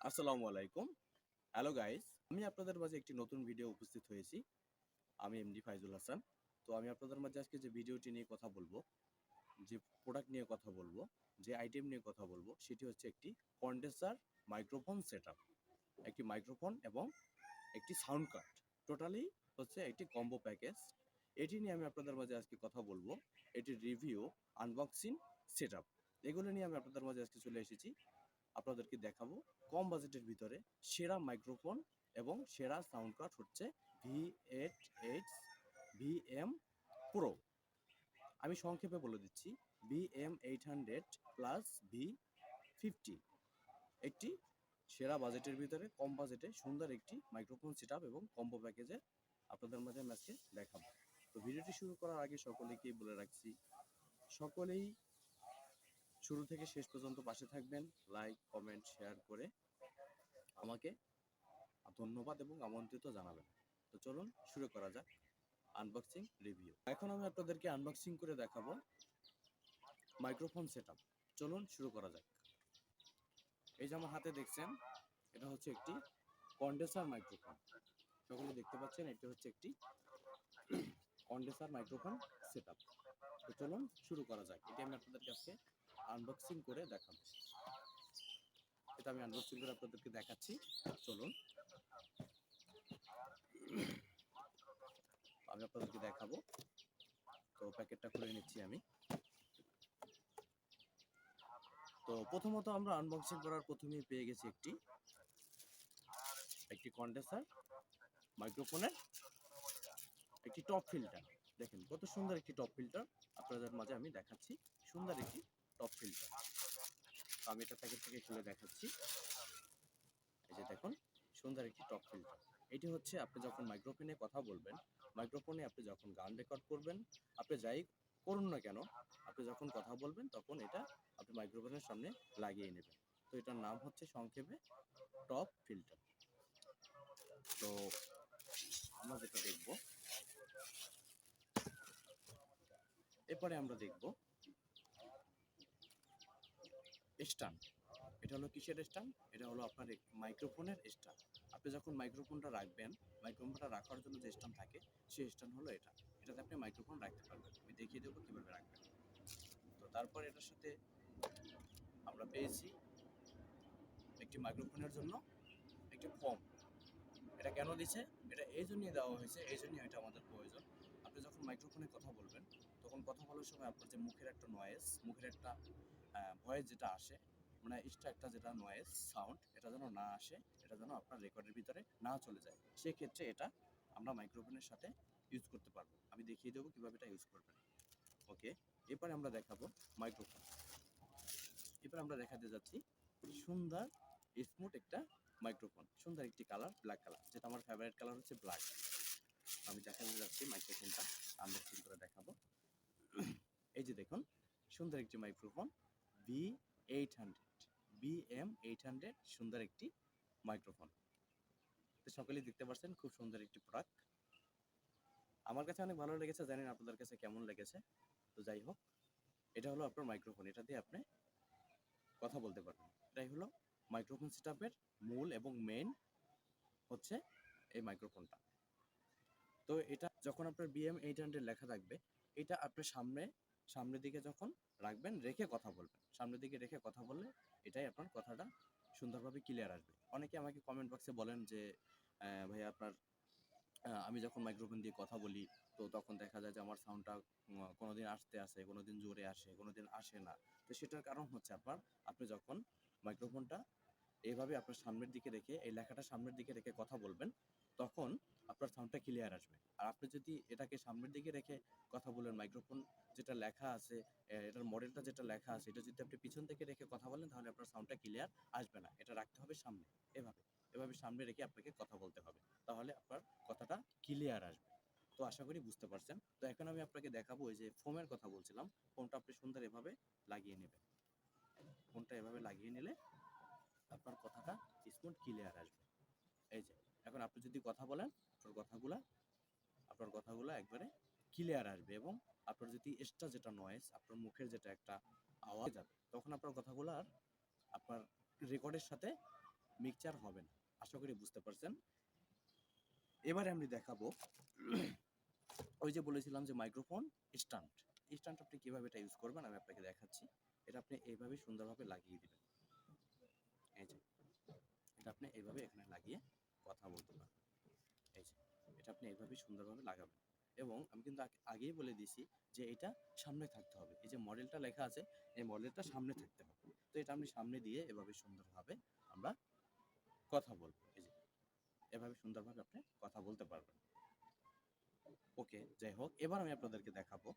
আসসালামু আলাইকুম। Hello guys, আমি আপনাদের মাঝে একটি নতুন ভিডিও উপস্থিত হয়েছি। আমি এমডি ফাইজুল হাসান। তো আমি আপনাদের মাঝে আজকে যে ভিডিওটি নিয়ে কথা বলবো, যে প্রোডাক্ট নিয়ে কথা বলবো, যে আইটেম নিয়ে কথা বলবো, সেটি হচ্ছে একটি কন্ডেন্সার মাইক্রোফোন সেটআপ। একটি মাইক্রোফোন এবং একটি সাউন্ড কার্ড। টোটালি হচ্ছে একটি কম্বো প্যাকেজ। এটি নিয়ে আমি আপনাদের মাঝে আজকে কথা বলবো। এটির রিভিউ, আনবক্সিং, সেটআপ। এগুলো নিয়ে আমি আপনাদের মাঝে আজকে চলে এসেছি। আপনাদেরকে দেখাবো কম বাজেটের ভিতরে সেরা মাইক্রোফোন এবং সেরা সাউন্ড কার্ড হচ্ছে V8H VM Pro। আমি সংক্ষেপে বলে দিচ্ছি, VM800 প্লাস V50 একটি সেরা বাজেটের ভিতরে কম বাজেটে সুন্দর একটি মাইক্রোফোন সেটআপ এবং কম্বো প্যাকেজে আপনাদের মাঝে আমি আজকে দেখাবো। তো ভিডিওটি শুরু করার আগে সকলেকেই বলে রাখছি, সকলেই শুরু থেকে শেষ পর্যন্ত পাশে থাকবেন, লাইক কমেন্ট শেয়ার করে আমাকে ধন্যবাদ এবং আমন্ত্রিত জানাবেন। তো চলুন শুরু করা যাক আনবক্সিং রিভিউ। এখন আমি আপনাদেরকে আনবক্সিং করে দেখাবো মাইক্রোফোন সেটআপ। চলুন শুরু করা যাক। এই যে আমার হাতে দেখছেন, এটা হচ্ছে একটি কন্ডেন্সার মাইক্রোফোন। সকলে দেখতে পাচ্ছেন, এটি হচ্ছে একটি কন্ডেন্সার মাইক্রোফোন সেটআপ। তো চলুন শুরু করা যাক। এটি আমি আপনাদেরকে আজকে আনবক্সিং করে দেখাবো। এটা আমি আনবক্সিং করে আপনাদেরকে দেখাচ্ছি। চলুন আমি আপনাদেরকে দেখাবো। তো প্যাকেটটা খুলে নিচ্ছি আমি। তো প্রথমত আমরা আনবক্সিং করার প্রথমেই পেয়ে গেছি একটি কন্ডেন্সার মাইক্রোফোনের একটি টপ ফিল্টার। দেখেন কত সুন্দর একটি টপ ফিল্টার আপনাদের মাঝে আমি দেখাচ্ছি। সুন্দর একটি টপ ফিল্টার। আমি এটা প্যাকেট থেকে খুলে দেখাচ্ছি। এই যে দেখুন, সুন্দর একটি টপ ফিল্টার। এটি হচ্ছে আপনি যখন মাইক্রোফোনে কথা বলবেন, মাইক্রোফোনে আপনি যখন গান রেকর্ড করবেন, আপনি যাই করুন না কেন, আপনি যখন কথা বলবেন তখন এটা আপনি মাইক্রোফোনের সামনে লাগিয়ে নেবেন। তো এটার নাম হচ্ছে সংক্ষেপে টপ ফিল্টার। তো আমরা যেটা দেখব, এরপরে আমরা দেখব স্ট্যান্ড। এটা হলো কিসের স্ট্যান্ড? এটা হলো আপনার মাইক্রোফোনের স্ট্যান্ড। আপনি যখন মাইক্রোফোনটা রাখবেন, মাইক্রোফোনটা রাখার জন্য যে স্ট্যান্ড থাকে, সেই স্ট্যান্ড হলো এটা। এটাতে আপনি মাইক্রোফোন রাখতে পারবেন। আমি দেখিয়ে দেবো কীভাবে রাখবেন। তো তারপর এটার সাথে আমরা পেয়েছি একটি মাইক্রোফোনের জন্য একটি ফোম। এটা কেন দিছে? এটা এই জন্যই দেওয়া হয়েছে, এই জন্যই এটা আমাদের প্রয়োজন। আপনি যখন মাইক্রোফোনে কথা বলবেন, তখন কথা বলার সময় আপনার যে মুখের একটা নয়েজ, মুখের একটা ভয়েস যেটা আসে, মানে এক্সট্রা একটা যেটা নয়েজ সাউন্ড, এটা যেন না আসে, এটা যেন আপনার রেকর্ডের ভিতরে না চলে যায়। সেক্ষেত্রে এটা আমরা মাইক্রোফোনের সাথে ইউজ করতে পারবো। আমি দেখিয়ে দেবো কীভাবে এটা ইউজ করবেন। ওকে, এরপরে আমরা দেখাবো মাইক্রোফোন। এরপর আমরা দেখাতে যাচ্ছি সুন্দর স্মুথ একটা মাইক্রোফোন, সুন্দর একটি কালার, ব্ল্যাক কালার, যেটা আমার ফেভারিট কালার হচ্ছে ব্ল্যাক। আমি দেখাতে যাচ্ছি মাইক্রোফোনটা, আনবক্সিং করে দেখাবো। এই যে দেখুন, সুন্দর একটি মাইক্রোফোন V800 BM800, সুন্দর একটি মাইক্রোফোন। তো সকলেই দেখতে পাচ্ছেন, খুব সুন্দর একটি প্রোডাক্ট। আমার কাছে অনেক ভালো লেগেছে, জানেন আপনাদের কাছে কেমন লেগেছে। তো যাই হোক, এটা হলো আপনার মাইক্রোফোন, এটা দিয়ে আপনি কথা বলতে পারবেন। এটাই হলো মাইক্রোফোন সেটআপের মূল এবং মেইন হচ্ছে এই মাইক্রোফোনটা। তো এটা যখন আপনার BM800 লেখা থাকবে, এটা আপনার সামনের দিকে যখন রাখবেন, রেখে কথা বলবেন। সামনের দিকে রেখে কথা বললে এটাই আপনার কথাটা সুন্দরভাবে ক্লিয়ার আসবে। অনেকে আমাকে কমেন্ট বক্সে বলেন যে ভাই আপনার আমি যখন মাইক্রোফোন দিয়ে কথা বলি, তো তখন দেখা যায় যে আমার সাউন্ডটা কোনোদিন আসতে আসে, কোনোদিন জোরে আসে, কোনোদিন আসে না। তো সেটার কারণ হচ্ছে আপনি যখন মাইক্রোফোনটা এইভাবে আপনার সামনের দিকে রেখে, এই লেখাটা সামনের দিকে রেখে কথা বলবেন, তখন আপনার সাউন্ডটা ক্লিয়ার আসবে। আর আপনি যদি এটাকে সামনের দিকে রেখে কথা বলেন, মাইক্রোফোন যেটা লেখা আছে, এটার মডেলটা যেটা লেখা আছে, এটা যদি আপনি পিছন থেকে রেখে কথা বলেন, তাহলে আপনার সাউন্ডটা ক্লিয়ার আসবে না। এটা রাখতে হবে সামনে, এভাবে এভাবে সামনে রেখে আপনাকে কথা বলতে হবে, তাহলে আপনার কথাটা ক্লিয়ার আসবে। তো আশা করি বুঝতে পারছেন। তো এখন আমি আপনাকে দেখাবো, ওই যে ফোমের কথা বলছিলাম, ফোনটা আপনি সুন্দর এভাবে লাগিয়ে নেবেন। ফোনটা এভাবে লাগিয়ে নিলে আপনার কথাটা স্মুথ ক্লিয়ার আসবে। এই যে এখন আপনি যদি কথা বলেন, আপনার কথাগুলো একবারে ক্লিয়ার আসবে, এবং আপনার যদি এক্সট্রা যেটা নয়েজ, আপনার মুখের যেটা একটা আওয়াজ যাবে, তখন আপনার কথাগুলো আর আপনার রেকর্ডের সাথে মিক্সচার হবে না। আশা করি বুঝতে পারছেন। এবারে আমি দেখাবো ওই যে বলেছিলাম যে মাইক্রোফোন স্ট্যান্ড। স্ট্যান্ড আপনি কিভাবে এটা ইউজ করবেন আমি আপনাকে দেখাচ্ছি। এটা আপনি এইভাবে সুন্দরভাবে লাগিয়ে দিবেন। এই যে এটা আপনি এইভাবে এখানে লাগিয়ে কথা বলতে পারবেন। এই যে এটা আপনি এইভাবে সুন্দরভাবে লাগাবেন। এবং আমি কিন্তু আগেই বলে দিয়েছি যে এটা সামনে থাকতে হবে। এই যে মডেলটা লেখা আছে, এই মডেলটা সামনে থাকতে হবে। তো এটা আপনি সামনে দিয়ে এভাবে সুন্দরভাবে আমরা কথা বলবো। এই যে এভাবে সুন্দরভাবে আপনি কথা বলতে পারবেন। ওকে, যাই হোক, এবার আমি আপনাদেরকে দেখাবো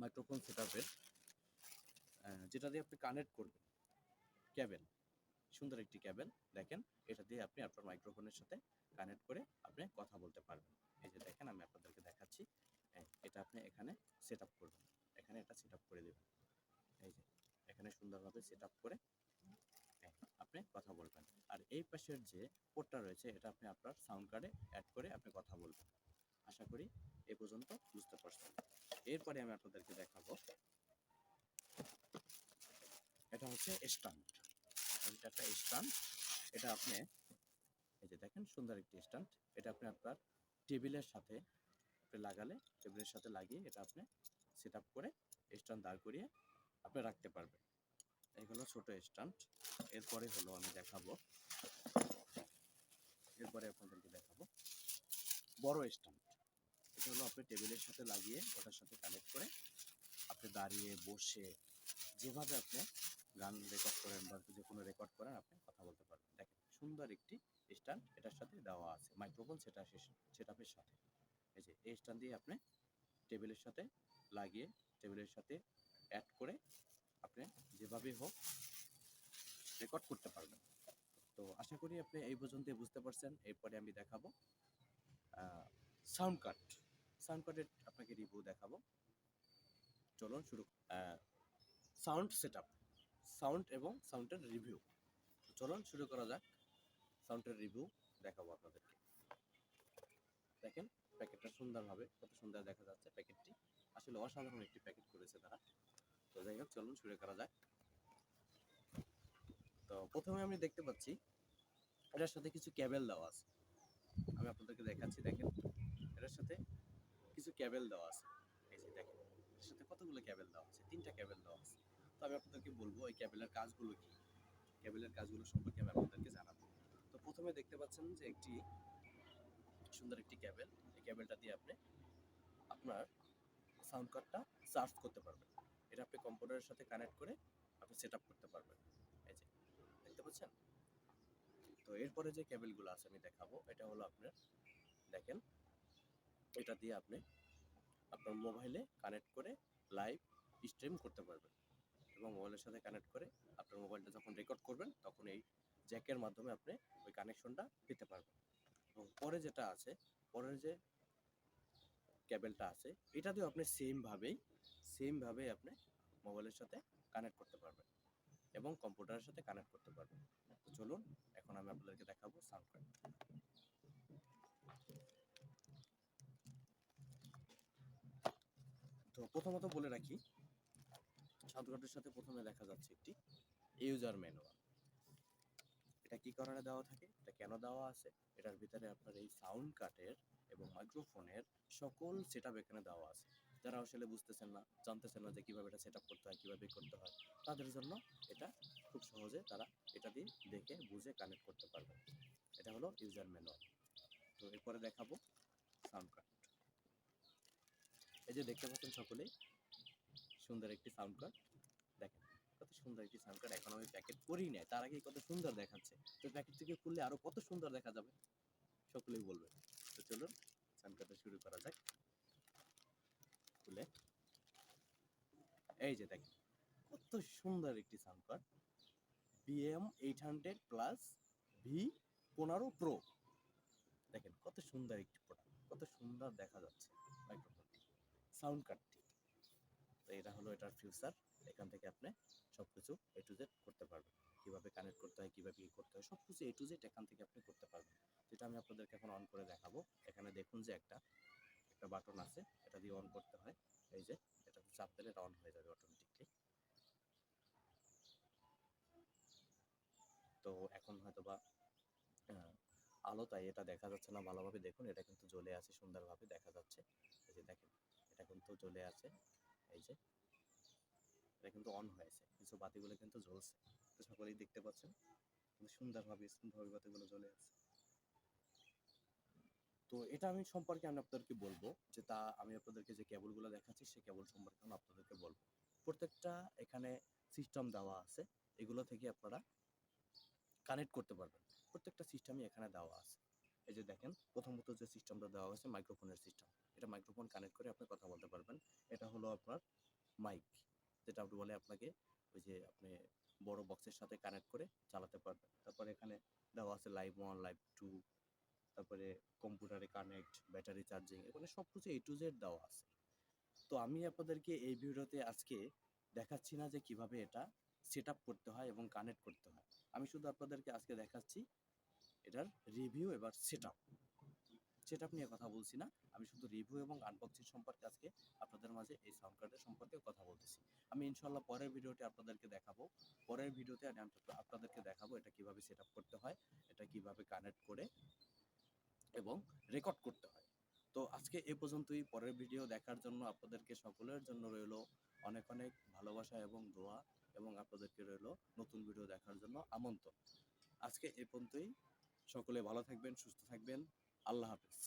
মাইক্রোফোন সেটআপের যেটা দিয়ে আপনি কানেক্ট করবেন কেবল। সুন্দর একটি কেবল দেখেন, এটা দিয়ে আপনি আপনার মাইক্রোফোনের সাথে কানেক্ট করে আপনি কথা বলতে পারবেন। এই যে দেখেন আমি আপনাদেরকে দেখাচ্ছি। এটা আপনি এখানে সেট আপ করবেন, এখানে এটা সেট আপ করে দেবেন। এই যে এখানে সুন্দরভাবে সেট আপ করে আপনি কথা বলবেন। আর এই পাশের যে পোর্টটা রয়েছে এটা আপনি আপনার সাউন্ড কার্ডে অ্যাড করে আপনি কথা বলবেন। আশা করি এ পর্যন্ত বুঝতে পারছেন। এরপরে আমি আপনাদেরকে দেখাবো, এটা হচ্ছে স্ট্যান্ড। এটা একটা স্ট্যান্ড। এটা আপনি এই যে দেখেন সুন্দর একটি স্ট্যান্ড। এটা আপনি আপনার টেবিলের সাথে লাগালে, টেবিলের সাথে লাগিয়ে এটা আপনি সেট আপ করে স্ট্যান্ড দাঁড় করিয়ে আপনি রাখতে পারবেন। এগুলো ছোট স্ট্যান্ড। এরপরে হলো আমি দেখাবো, এরপরে আপনাদেরকে দেখাবো বড় স্ট্যান্ড। এটা হলো আপনি টেবিলের সাথে লাগিয়ে ওটার সাথে কানেক্ট করে আপনি দাঁড়িয়ে বসে যেভাবে আপনি গান রেকর্ড করেন বা যে কোনো রেকর্ড করেন আপনি কথা বলতে পারবেন। দেখেন সুন্দর একটি স্ট্যান্ড এটার সাথে দেওয়া আছে মাইক্রোফোন সেটআপের সাথে। এই যে এই স্ট্যান্ড দিয়ে আপনি টেবিলের সাথে লাগিয়ে টেবিলের সাথে অ্যাড করে আপনি যেভাবেই হোক রেকর্ড করতে পারবেন। তো আশা করি আপনি এই পর্যন্ত বুঝতে পারছেন। এরপরে আমি দেখাবো সাউন্ড কার্ড। সাউন্ড কার্ডের আপনাকে রিভিউ দেখাবো। চলুন শুরু। সাউন্ড সেটআপ, সাউন্ড এবং সাউন্ডের রিভিউ। চলুন শুরু করা যাক। সাউন্ডের রিভিউ দেখাবো আপনাদেরকে। দেখেন প্যাকেটটা সুন্দরভাবে কত সুন্দর দেখা যাচ্ছে। প্যাকেটটি আসলে অসাধারণ একটি প্যাকেট করেছে তারা। তো যাই হোক চলুন শুরু করা যাক। তো প্রথমে আমি দেখতে পাচ্ছি এটার সাথে কিছু কেবল দেওয়া আছে। আমি আপনাদেরকে দেখাচ্ছি। দেখেন এটার সাথে কিছু কেবল দেওয়া আছে। এই যে দেখেন এর সাথে কতগুলো কেবল দেওয়া আছে, 3টা কেবল দেওয়া আছে। তো আমি আপনাদেরকে বলবো এই কেবলের কাজগুলো কি, কেবলের কাজগুলো সম্পর্কে আমি আপনাদেরকে জানাবো। তো প্রথমে দেখতে পাচ্ছেন যে একটি সুন্দর একটি কেবল। এই কেবলটা দিয়ে আপনি আপনার সাউন্ড কার্ডটা চার্জ করতে পারবেন। এটা আপনি কম্পিউটারের সাথে কানেক্ট করে আপনি সেট আপ করতে পারবেন। এই যে দেখতে পাচ্ছেন। তো এরপরে যে কেবলগুলো আছে আমি দেখাবো। এটা হলো আপনার দেখেন, এটা দিয়ে আপনি আপনার মোবাইলে কানেক্ট করে লাইভ স্ট্রিম করতে পারবেন এবং মোবাইলের সাথে কানেক্ট করে আপনার মোবাইলটা যখন রেকর্ড করবেন তখন এই জ্যাকের মাধ্যমে আপনি ওই কানেকশনটা পেতে পারবেন। এবং পরে যেটা আছে, পরের যে কেবলটা আছে এটা দিয়ে আপনি সেমভাবে আপনি মোবাইলের সাথে কানেক্ট করতে পারবেন এবং কম্পিউটারের সাথে কানেক্ট করতে পারবেন। তো চলুন এখন আমি আপনাদেরকে দেখাবো সাউন্ড কার্ড। তো প্রথমত বলে রাখি সাউন্ড কার্ডের সাথে প্রথমে দেখা যাচ্ছে একটি ইউজার ম্যানুয়াল। এটা কি কারণে দেওয়া থাকে, এটা কেন দেওয়া আছে, এটার ভিতরে আপনার এই সাউন্ড কার্ডের এবং মাইক্রোফোনের সকল সেটআপ এখানে দেওয়া আছে। যারা আসলে বুঝতেছেন না, জানতেছেন না যে কিভাবে এটা সেটআপ করতে হয়, কিভাবে করতে হয়, তাদের জন্য এটা খুব সহজে তারা এটা দিয়ে দেখে বুঝে কানেক্ট করতে পারবে। এটা হলো ইউজার ম্যানুয়াল। তো এরপরে দেখাবো সাউন্ড কার্ড। এই যে দেখতে পাচ্ছেন সকলেই সুন্দর একটি সাউন্ড কার্ড। দেখেন কত সুন্দর একটি সাউন্ড কার্ড। এখন আমি প্যাকেট করিই নাই, তার আগেই কত সুন্দর দেখাচ্ছে। তো প্যাকেট থেকে খুললে আরো কত সুন্দর দেখা যাবে সকলেই বলবে। তো চলুন সাউন্ড কার্ডটা শুরু করা যাক। খুলে এই যে দেখেন কত সুন্দর একটি sound card, BM800 plus V15 pro. দেখেন কত সুন্দর একটি প্রোডাক্ট, কত সুন্দর দেখা যাচ্ছে মাইক্রোফোনটি, সাউন্ড কার্ডটি। তো এটা হলো এটার ফিউচার। এখান থেকে আপনি সবকিছু A to Z করতে পারবেন, কিভাবে কানেক্ট করতে হয়, কিভাবে কি করতে হয়, সবকিছু A to Z এখান থেকে আপনি করতে পারবেন। যেটা আমি আপনাদেরকে এখন অন করে দেখাবো। এখানে দেখুন যে একটা বাটন আছে, এটা দিয়ে অন করতে হয়। এই যে এটাতে চাপ দিলে এটা অন হয়ে যাবে অটোমেটিকলি। তো এখন হয়তোবা আহ, আলো তাই এটা দেখা যাচ্ছে না ভালোভাবে। দেখুন এটা কিন্তু জ্বলে আছে, সুন্দরভাবে দেখা যাচ্ছে। এই যে দেখেন এটা কিন্তু জ্বলে আছে, এই যে এটা কিন্তু অন হয়েছে, কিছু বাতিগুলো কিন্তু জ্বলছে, তো সকলেই দেখতে পাচ্ছেন কিন্তু সুন্দরভাবে স্মুথভাবে বাতিগুলো জ্বলে আছে। তো এটা আমি সম্পর্কে আমি আপনাদেরকে বলবো, যে তা আমি আপনাদেরকে যে কেবলগুলো দেখাচ্ছি সেই কেবল সম্পর্কে আমি আপনাদেরকে বলবো। প্রত্যেকটা এখানে সিস্টেম দেওয়া আছে, এগুলো থেকে আপনারা কানেক্ট করতে পারবেন। প্রত্যেকটা সিস্টেমই এখানে দেওয়া আছে। এই যে দেখেন প্রথমত যে সিস্টেমটা দেওয়া হয়েছে মাইক্রোফোনের সিস্টেম, এটা মাইক্রোফোন কানেক্ট করে আপনি কথা বলতে পারবেন। এটা হলো আপনার মাইক, যেটা আপনি বলে আপনাকে ওই যে আপনি বড় বক্সের সাথে কানেক্ট করে চালাতে পারবেন। তারপরে এখানে দেওয়া আছে লাইভ 1, লাইভ 2, তারপরে কম্পিউটারে কানেক্ট, ব্যাটারি চার্জিং, এখানে সব কিছু A to Z দেওয়া আছে। তো আমি আপনাদেরকে এই ভিডিওতে আজকে দেখাচ্ছি না যে কিভাবে এটা সেট আপ করতে হয় এবং কানেক্ট করতে হয়। আমি শুধু আপনাদেরকে আজকে দেখাচ্ছি এটার রিভিউ এবার সেট আপ নিয়ে কথা বলছি না। আমি শুধু রিভিউ এবং আনবক্সিং সম্পর্কে আজকে আপনাদের মাঝে এই সাউন্ড কার্ডের সম্পর্কে কথা বলতেছি। আমি ইনশাল্লাহ পরের ভিডিওতে আপনাদেরকে দেখাবো। পরের ভিডিওতে আমি আপনাদেরকে দেখাবো এটা কিভাবে সেট আপ করতে হয়, এটা কিভাবে কানেক্ট করে এবং রেকর্ড করতে হয়। তো আজকে এ পর্যন্তই। পরের ভিডিও দেখার জন্য আপনাদেরকে সকলের জন্য রইলো অনেক অনেক ভালোবাসা এবং দোয়া, এবং আপনাদেরকে রইলো নতুন ভিডিও দেখার জন্য আমন্ত্রণ। আজকে এ পর্যন্তই। সকলে ভালো থাকবেন, সুস্থ থাকবেন। আল্লাহ হাফেজ।